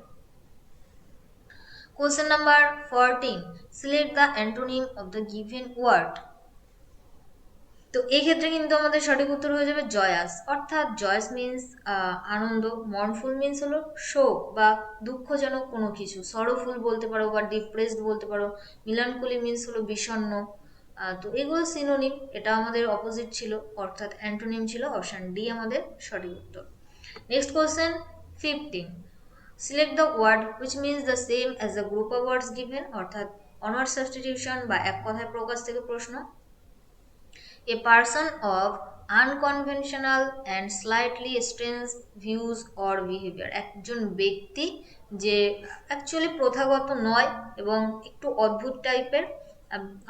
Question number 14, select the antonym of the given word. তো এই ক্ষেত্রে কিন্তু আমাদের সঠিক উত্তর হয়ে যাবে জয়াস, অর্থাৎ জয়াস মিন্স আনন্দ, মর্নফুল মিন্স হলো শোক বা দুঃখজনক কোনো কিছু, সরোফুল বলতে পারো বা ডিপ্রেসড বলতে পারো, মিলানকোলি মিন্স হলো বিষণ্ণ। তো এগুলো সিনোনিম, এটা আমাদের অপোজিট ছিল, অর্থাৎ অ্যান্টোনিম ছিল। অপশন ডি আমাদের সঠিক উত্তর। Next question 15, select the word which means the same as the group of words given, অর্থাৎ অনার্স সাবস্টিটিউশন বা এক কথায় প্রকাশ থেকে প্রশ্ন। A person of unconventional and slightly strange views or behavior, একজন ব্যক্তি যে অ্যাকচুয়ালি প্রথাগত নয় এবং একটু অদ্ভুত টাইপের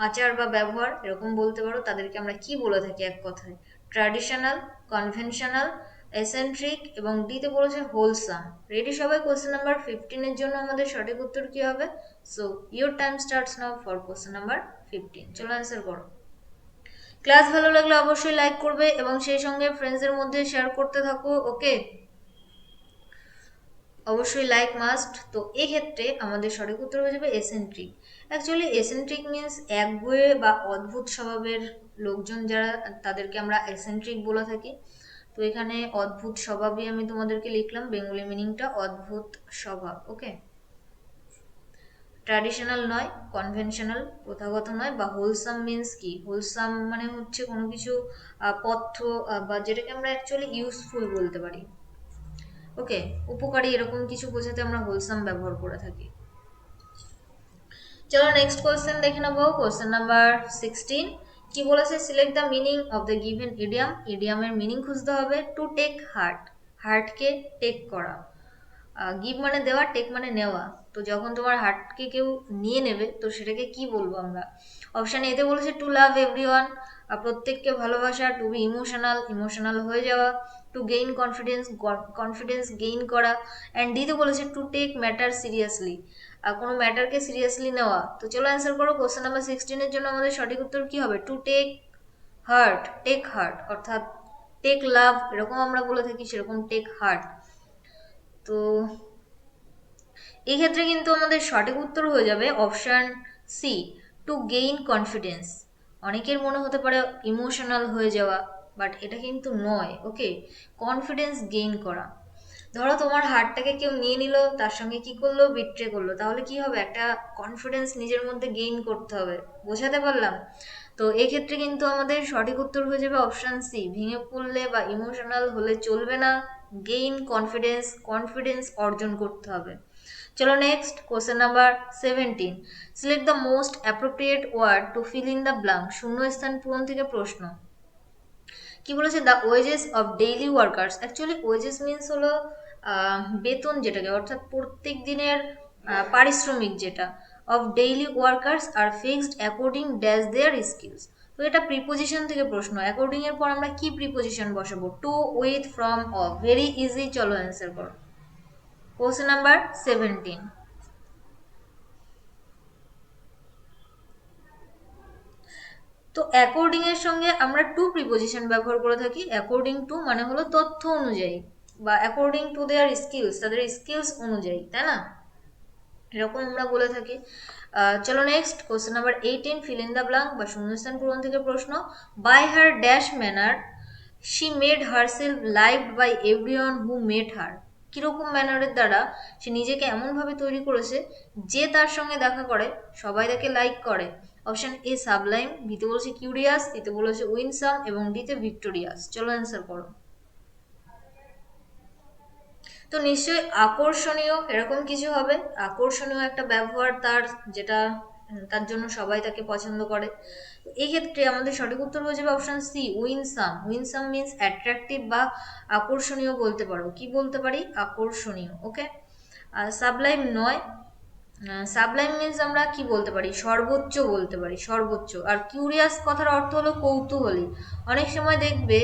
আচার বা ব্যবহার এরকম বলতে পারো, তাদেরকে আমরা কি বলে থাকি এক কথায়? ট্র্যাডিশনাল, কনভেনশনাল, এসেন্ট্রিক এবং ডিতে বলেছে হোলসাম। রেডি সবাই? কোশ্চেন নাম্বার 15 এর জন্য আমাদের সঠিক উত্তর কি হবে? So your time starts now for question number 15। চলো অ্যান্সার করো। ক্লাস ভালো লাগলে অবশ্যই লাইক করবে এবং সেই সঙ্গে ফ্রেন্ডসদের মধ্যে শেয়ার করতে থাকো, ওকে? অবশ্যই লাইক মাস্ট। তো এক্ষেত্রে আমাদের সঠিক উত্তর হয়ে যাবে এসেন্ট্রিক। অ্যাকচুয়ালি এসেন্ট্রিক মিন্স একগুঁয়ে বা অদ্ভুত স্বভাবের লোকজন যারা, তাদেরকে আমরা এসেন্ট্রিক বলে থাকি। তো এখানে অদ্ভুত স্বভাবই আমি তোমাদেরকে লিখলাম, বেঙ্গলি মিনিংটা অদ্ভুত স্বভাব, ওকে? ট্র্যাডিশনাল নয়, কনভেনশনাল প্রথাগত নয়, বা হোলসাম মিন্স কি? হোলসাম মানে হচ্ছে কোনো কিছু পথ্য বা যেটাকে আমরা অ্যাকচুয়ালি ইউজফুল বলতে পারি, ওকে, উপকারী, এরকম কিছু বোঝাতে আমরা হোলসাম ব্যবহার করে থাকি। চলো নেক্সট কোয়েশ্চেন দেখে নেবো, কোয়েশ্চেন নাম্বার 16। কি বলেছে, select the meaning of the given idiom. ইডিয়ামের মিনিং খুঁজতে হবে। টু টেক হার্ট, হার্টকে টেক করা। গিভ মানে দেওয়া, টেক মানে নেওয়া। তো যখন তোমার হার্টকে কেউ নিয়ে নেবে তো সেটাকে কি বলবো আমরা? অপশান এতে বলেছে টু লাভ এভরিওয়ান, প্রত্যেককে ভালোবাসা। টু বি ইমোশনাল, ইমোশনাল হয়ে যাওয়া। Two gain confidence, confidence gain করা। অ্যান্ড ডিতে বলেছে টু টেক ম্যাটার সিরিয়াসলি, কোনো ম্যাটারকে সিরিয়াসলি নেওয়া। তো চলো অ্যান্সার করো, কোশ্চেন নাম্বার 16 এর জন্য আমাদের সঠিক উত্তর কি হবে? To take heart, take heart, অর্থাৎ টেক লাভ এরকম আমরা বলে থাকি, সেরকম টেক হার্ট। তো এই ক্ষেত্রে কিন্তু আমাদের সঠিক উত্তর হয়ে যাবে option C, to gain confidence. অনেকের মনে হতে পারে ইমোশনাল হয়ে যাওয়া, বাট এটা কিন্তু নয়, ওকে? কনফিডেন্স গেইন করা। ধরো তোমার হার্টটাকে কেউ নিয়ে নিল, তার সঙ্গে কি করলো, বিট্রে করলো, তাহলে কি হবে? একটা কনফিডেন্স নিজের মধ্যে গেইন করতে হবে, বোঝাতে পারলাম? তো এক্ষেত্রে কিন্তু আমাদের সঠিক উত্তর হয়ে যাবে অপশান সি, ভেঙে পড়লে বা ইমোশনাল হলে চলবে না, গেইন কনফিডেন্স, কনফিডেন্স অর্জন করতে হবে। চলো next question number 17, select the most appropriate word to fill in the blank, শূন্যস্থান পূরণ থেকে প্রশ্ন। কি বলেছে, the wages of daily workers, actually wages means হলো বেতন যেটাকে, অর্থাৎ প্রত্যেক দিনের পারিশ্রমিক যেটা, of daily workers are fixed according dash their skills. তো এটা প্রিপোজিশন থেকে প্রশ্ন, অ্যাকর্ডিং এর পর আমরা কি প্রিপোজিশন বসাবো, to, with, from, of, very easy. চলো অ্যান্সার করো। কোশ্চেন নাম্বার 17, তো অ্যাকর্ডিং এর সঙ্গে আমরা টু প্রিপোজিশন ব্যবহার করে থাকি। অ্যাকর্ডিং টু মানে হলো তথ্য অনুযায়ী, বা অ্যাকর্ডিং টু দেয়ার স্কিলস, তাদের স্কিলস অনুযায়ী, তাই না, এরকম আমরা বলে থাকি। চলো next question number 18, fill in the blank বা শূন্যস্থান পূরণ থেকে প্রশ্ন। By her dash manner she made herself liked by everyone who met her, কিরকম ম্যানারের দ্বারা সে নিজেকে এমনভাবে তৈরি করেছে যে তার সঙ্গে দেখা করে সবাই তাকে লাইক করে। অপশন এ সাবলাইম, বিতে বলেছে কিউরিয়াস, সিতে বলেছে উইনসাম এবং ডিতে ভিক্টোরিয়াস। চলো অ্যান্সার করো। তো নিশ্চয়ই আকর্ষণীয় এরকম কিছু হবে, আকর্ষণীয় একটা ব্যবহার তার, যেটা তার জন্য সবাই তাকে পছন্দ করে। এই ক্ষেত্রে আমাদের সঠিক উত্তর হয়ে যাবে option C, winsome. Winsome means attractive বা আকর্ষণীয় বলতে পারো, কি বলতে পারি, আকর্ষণীয়। ওকে, সাবলাইম নয়, সাবলাইম মিন্স আমরা কি বলতে পারি, সর্বোচ্চ বলতে পারি, সর্বোচ্চ। আর কিউরিয়াস কথার অর্থ হলো কৌতূহলী। অনেক সময় দেখবে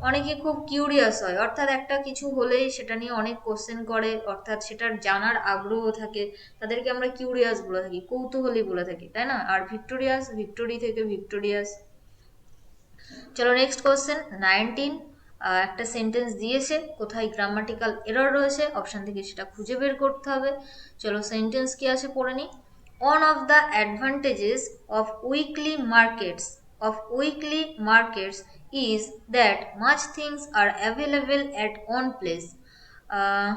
অনেকে খুব কিউরিয়াস হয়, অর্থাৎ একটা কিছু হলেই সেটা নিয়ে অনেক কোশ্চেন করে, অর্থাৎ সেটার জানার আগ্রহ থাকে, তাদেরকে আমরা কিউরিয়াস বলে থাকি, কৌতূহলী বলে থাকি, তাই না। আর ভিক্টোরিয়াস, ভিক্টোরি থেকে ভিক্টোরিয়াস। চলো নেক্সট কোশ্চেন 19, একটা সেন্টেন্স দিয়েছে, কোথায় গ্রামাটিক্যাল এরর রয়েছে অপশন থেকে সেটা খুঁজে বের করতে হবে। চলো সেন্টেন্স কি আছে পড়ে নি। One of the advantages of weekly markets is that much things are available at one place. আহ,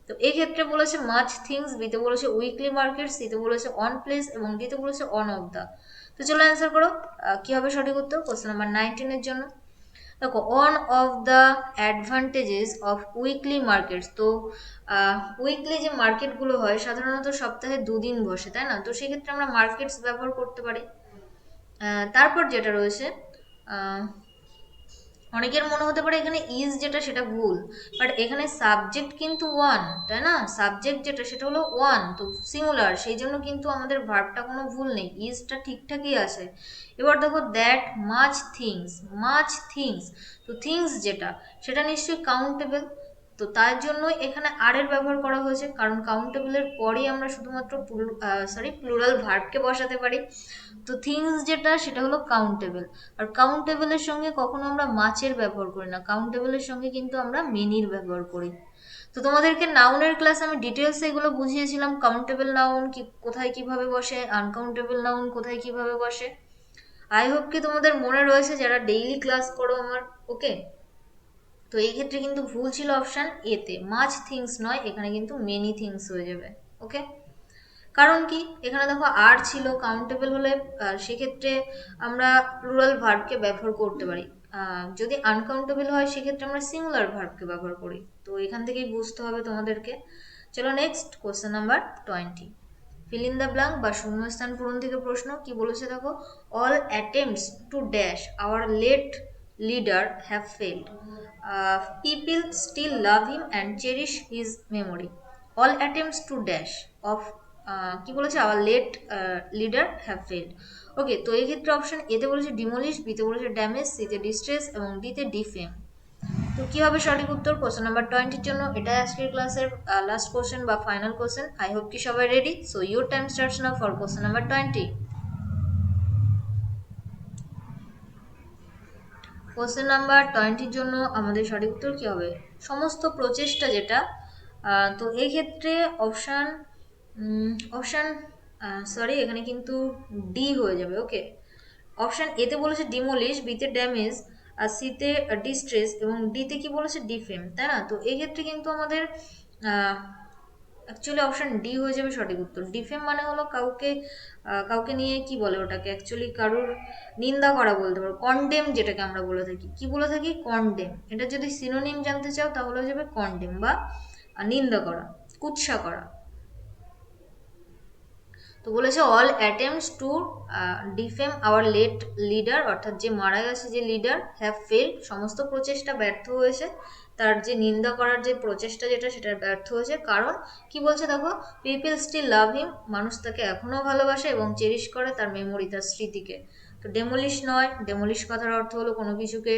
তো এই ক্ষেত্রে বলেছে মাচ থিংস, বিতে বলেছে উইকলি মার্কেট, সিতে বলেছে অন প্লেস এবং ডিতে বলেছে অন অফ দা। তো চলো অ্যান্সার করো, কি হবে সঠিক উত্তর কোশ্চেন নাম্বার 19 এর জন্য। দেখো, on of the advantages of weekly markets, তো উইকলি যে মার্কেটগুলো হয় সাধারণত সপ্তাহে দুদিন বসে, তাই না, তো সেক্ষেত্রে আমরা মার্কেটস ব্যবহার করতে পারি। তারপর যেটা রয়েছে, অনেকের মনে হতে পারে এখানে ইজ যেটা সেটা ভুল, বাট এখানে সাবজেক্ট কিন্তু ওয়ান, তাই না, সাবজেক্ট যেটা সেটা হলো ওয়ান, তো সিঙ্গুলার, সেই জন্য কিন্তু আমাদের ভার্বটা কোনো ভুল নেই, ইজটা ঠিকঠাকই আছে। এবার দেখো, দ্যাট মাচ থিংস, তো থিংস যেটা সেটা নিশ্চয়ই কাউন্টেবল, তো তার জন্য এখানে আর এর ব্যবহার করা হয়েছে, কারণ কাউন্টেবলের পরেই আমরা শুধুমাত্র প্লুরাল ভার্বকে বসাতে পারি। তো থিংস যেটা সেটা হলো কাউন্টেবল, আর কাউন্টেবলের সঙ্গে কখনো আমরা মাছের ব্যবহার করি না, কাউন্টেবলের সঙ্গে কিন্তু আমরা মেনির ব্যবহার করি। তো তোমাদেরকে নাউনের ক্লাস আমি ডিটেলস এগুলো বুঝিয়েছিলাম, কাউন্টেবল নাউন কি কোথায় কিভাবে বসে, আনকাউন্টেবল নাউন কোথায় কিভাবে বসে। আই হোপ কি তোমাদের মনে রয়েছে যারা ডেইলি ক্লাস করো আমার। ওকে, তো এই ক্ষেত্রে কিন্তু ভুল ছিল অপশন এতে, মাচ থিংস নয়, এখানে কিন্তু মেনি থিংস হয়ে যাবে। ওকে, কারণ কি, এখানে দেখো আর ছিল, কাউন্টেবল হলে সেক্ষেত্রে আমরা প্লুরাল ভার্বকে ব্যবহার করতে পারি, যদি আনকাউন্টেবল হয় সেক্ষেত্রে আমরা সিঙ্গুলার ভার্বকে ব্যবহার করি, তো এখান থেকেই বুঝতে হবে তোমাদেরকে। চলো next question number 20, fill in the blank বা শূন্যস্থান পূরণ থেকে প্রশ্ন। কি বলেছে দেখো, all attempts to dash our late leader have failed, people still love him and cherish his memory. All attempts to dash off, কি বলেছে, our late leader have failed. Okay, তো এই ক্ষেত্রে অপশন এতে বলেছে ডিমলিশ, বিতে বলেছে ড্যামেজ, সিতে ডিস্ট্রেস এবং ডিতে ডিফেম। তো কি হবে সঠিক উত্তর কোশ্চেন নাম্বার 20 জন্য, এটাই আজকের ক্লাসের লাস্ট কোশ্চেন বা ফাইনাল কোশ্চেন। আই হোপ কি সবাই ready, so your time starts now for question number 20। Question number 20 জন্য আমাদের সঠিক উত্তর কি হবে, সমস্ত প্রচেষ্টা যেটা, তো এই ক্ষেত্রে অপশান অপশান সরি, এখানে কিন্তু ডি হয়ে যাবে। ওকে, অপশান এতে বলেছে ডিমোলিশ, বিতে ড্যামেজ, আর সিতে ডিস্ট্রেস এবং ডিতে কি বলেছে ডিফেম, তাই না, তো এই ক্ষেত্রে কিন্তু আমাদের অ্যাকচুয়ালি অপশান ডি হয়ে যাবে সঠিক উত্তর। ডিফেম মানে হলো কাউকে কাউকে নিয়ে কি বলে ওটাকে, অ্যাকচুয়ালি কারোর নিন্দা করা বলতে পারো, কন্ডেম যেটাকে আমরা বলে থাকি, কি বলে থাকি, কন্ডেম। এটা যদি সিনোনিম জানতে চাও তাহলে হয়ে যাবে কন্ডেম বা নিন্দা করা, কুৎসা করা। তো বলেছে all attempts to defame our late leader, অর্থাৎ যে মারা গেছে যে লিডার, হ্যাভ ফেল, সমস্ত প্রচেষ্টা ব্যর্থ হয়েছে। তার যে নিন্দা করার যে প্রচেষ্টা যেটা সেটা ব্যর্থ হয়েছে। কারণ কি বলছে দেখো, পিপল স্টিল লাভ হিম, মানুষ তাকে এখনো ভালোবাসে এবং চেরিশ করে তার মেমোরি, তার স্মৃতিকে। তো ডেমোলিশ নয়, ডেমোলিশ কথার অর্থ হলো কোনো কিছুকে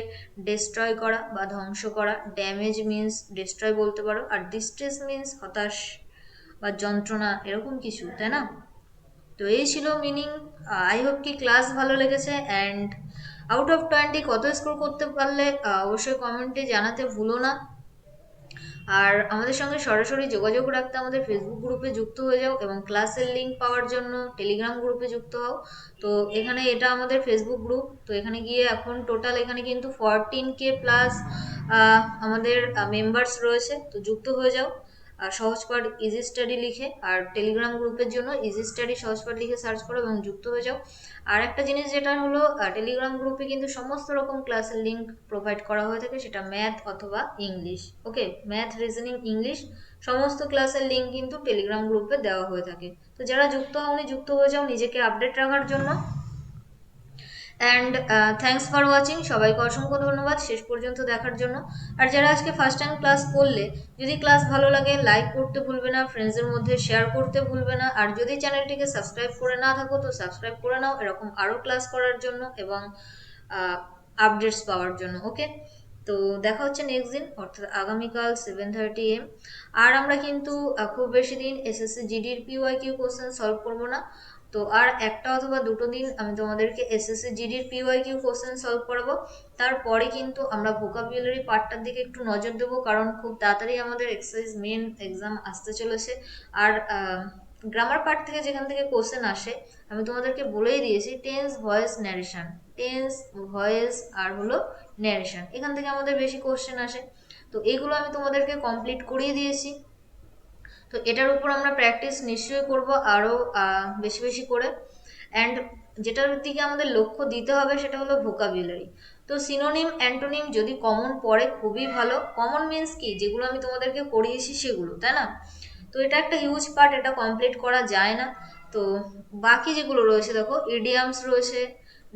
ডিস্ট্রয় করা বা ধ্বংস করা। ড্যামেজ মিন্স ডিস্ট্রয় বলতে পারো, আর ডিস্ট্রেস মিন্স হতাশ বা যন্ত্রণা, এরকম কিছু, তাই না? তো এই ছিল মিনিং। আই হোপ কি ক্লাস ভালো লেগেছে। অ্যান্ড আউট অফ 20 কত স্কোর করতে পারলে অবশ্যই কমেন্টে জানাতে ভুলো না। আর আমাদের সঙ্গে সরাসরি যোগাযোগ রাখতে আমাদের ফেসবুক গ্রুপে যুক্ত হয়ে যাও এবং ক্লাসের লিঙ্ক পাওয়ার জন্য টেলিগ্রাম গ্রুপে যুক্ত হও। তো এখানে এটা আমাদের ফেসবুক গ্রুপ, তো এখানে গিয়ে এখন টোটাল এখানে কিন্তু 14K প্লাস আমাদের মেম্বার্স রয়েছে। তো যুক্ত হয়ে যাও সহজপাঠ ইজি স্টাডি লিখে, আর টেলিগ্রাম গ্রুপের জন্য ইজি স্টাডি সহজপাঠ লিখে সার্চ করো এবং যুক্ত হয়ে যাও। আর একটা জিনিস যেটা হলো, টেলিগ্রাম গ্রুপে কিন্তু সমস্ত রকম ক্লাসের লিঙ্ক প্রোভাইড করা হয়ে থাকে, সেটা ম্যাথ অথবা ইংলিশ। ওকে, ম্যাথ, রিজনিং, ইংলিশ সমস্ত ক্লাসের লিঙ্ক কিন্তু টেলিগ্রাম গ্রুপে দেওয়া হয়ে থাকে। তো যারা যুক্ত হওনি, যুক্ত হয়ে যাও নিজেকে আপডেট রাখার জন্য। অ্যান্ড থ্যাংকস ফর ওয়াচিং, সবাইকে অসংখ্য ধন্যবাদ শেষ পর্যন্ত দেখার জন্য। আর যারা আজকে ফার্স্ট টাইম ক্লাস করলে, যদি ক্লাস ভালো লাগে লাইক করতে ভুলবে না, ফ্রেন্ডসদের মধ্যে শেয়ার করতে ভুলবে না। আর যদি চ্যানেলটিকে সাবস্ক্রাইব করে না থাকো তো সাবস্ক্রাইব করে নাও, এরকম আরও ক্লাস করার জন্য এবং আপডেটস পাওয়ার জন্য। ওকে, তো দেখা হচ্ছে নেক্সট দিন, অর্থাৎ আগামীকাল 7:30 AM। আর আমরা কিন্তু খুব বেশি দিন এসএসসি জিডির পিওয়াইকিউ কোশ্চেন সলভ করবো না। তো আর একটা অথবা দুটো দিন আমি তোমাদেরকে এসএসসি জিডির পিওয়াইকিউ কোশ্চেন সলভ করাবো। তারপরে কিন্তু আমরা ভোকাবুলারি পার্টটার দিকে একটু নজর দেবো, কারণ খুব তাড়াতাড়ি আমাদের এক্সারসাইজ মেন এক্সাম আসতে চলেছে। আর গ্রামার পার্ট থেকে যেখান থেকে কোশ্চেন আসে আমি তোমাদেরকে বলেই দিয়েছি, tense, voice, narration. Tense, voice আর হলো ন্যারেশন, এখান থেকে আমাদের বেশি কোশ্চেন আসে। তো এগুলো আমি তোমাদেরকে কমপ্লিট করিয়ে দিয়েছি। তো এটার উপর আমরা প্র্যাকটিস নিশ্চয়ই করব আরও বেশি বেশি করে। অ্যান্ড যেটার দিকে আমাদের লক্ষ্য দিতে হবে সেটা হলো ভোকাবুলারি। তো সিনোনিম, অ্যান্টোনিম যদি কমন পড়ে খুবই ভালো। কমন মিন্স কি, যেগুলো আমি তোমাদেরকে করিয়েছি সেগুলো, তাই না? তো এটা একটা হিউজ পার্ট, এটা কমপ্লিট করা যায় না। তো বাকি যেগুলো রয়েছে দেখো, ইডিয়ামস রয়েছে।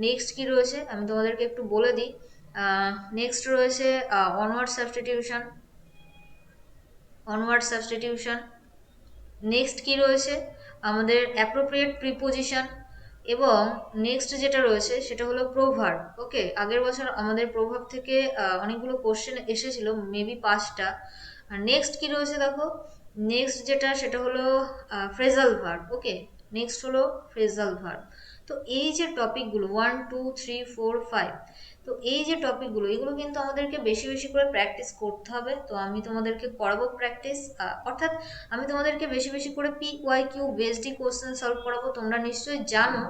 নেক্সট কি রয়েছে আমি তোমাদেরকে একটু বলে দিই। নেক্সট রয়েছে onward substitution, onward substitution. Next কি রয়েছে আমাদের অ্যাপ্রোপ্রিয়েট প্রিপোজিশন। এবং নেক্সট যেটা রয়েছে সেটা হলো প্রোভার্ব। ওকে, আগের বছর আমাদের প্রভাব থেকে অনেকগুলো কোশ্চেন এসেছিল, মেবি 5টা। আর নেক্সট কি রয়েছে দেখো, নেক্সট যেটা সেটা হলো ফ্রেজাল ভার্ব। ওকে, নেক্সট হলো ফ্রেজাল ভার্ব। তো এই যে টপিকগুলো 1 2 3 4 5, তো এই যে টপিকগুলো এগুলো কিন্তু আমাদেরকে বেশি বেশি করে প্র্যাকটিস করতে হবে। তো আমি তোমাদেরকে করাবো প্র্যাকটিস, অর্থাৎ আমি তোমাদেরকে বেশি বেশি করে PYQ বেসড কোশ্চেন সলভ করাবো। তোমরা নিশ্চয়ই জানো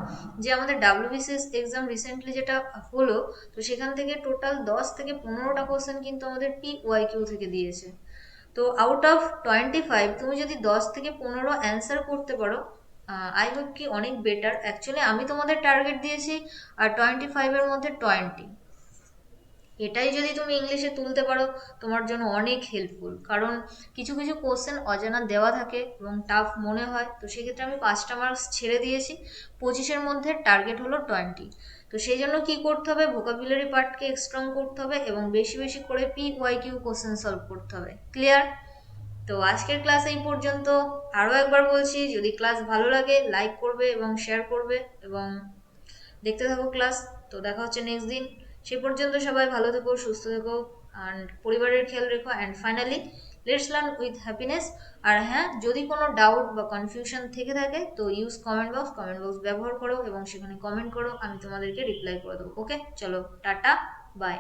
যে আমাদের WBCS এক্সাম রিসেন্টলি যেটা হলো, তো সেখান থেকে টোটাল 10 থেকে 15টা কোশ্চেন কিন্তু আমাদের PYQ থেকে দিয়েছে। তো আউট অফ 25 তুমি যদি 10 থেকে 15 অ্যান্সার করতে পারো, আই হোপ কি অনেক বেটার। অ্যাকচুয়ালি আমি তোমাদের টার্গেট দিয়েছি আর 25-এর মধ্যে 20, এটাই যদি তুমি ইংলিশে তুলতে পারো তোমার জন্য অনেক হেল্পফুল। কারণ কিছু কিছু কোশ্চেন অজানা দেওয়া থাকে এবং টাফ মনে হয়, তো সেক্ষেত্রে আমি 5টা মার্কস ছেড়ে দিয়েছি। 25-এর মধ্যে টার্গেট হলো 20। তো সেই জন্য কি করতে হবে, ভোকাবুলারি পার্টকে স্ট্রং করতে হবে এবং বেশি বেশি করে PYQ কোশ্চেন সলভ করতে হবে। ক্লিয়ার? তো আজকের ক্লাস এই পর্যন্ত। আরও একবার বলছি, যদি ক্লাস ভালো লাগে লাইক করবে এবং শেয়ার করবে এবং দেখতে থাকো ক্লাস। তো দেখা হচ্ছে নেক্সট দিন, সে পর্যন্ত সবাই ভালো থেকো, সুস্থ থেকো অ্যান্ড পরিবারের খেয়াল রেখো। And finally let's learn with happiness. আর হ্যাঁ, যদি কোনো ডাউট বা কনফিউশন থেকে থাকে তো use comment box, comment box ব্যবহার করো এবং সেখানে কমেন্ট করো, আমি তোমাদেরকে রিপ্লাই করে দেবো। ওকে, চলো টাটা, বাই।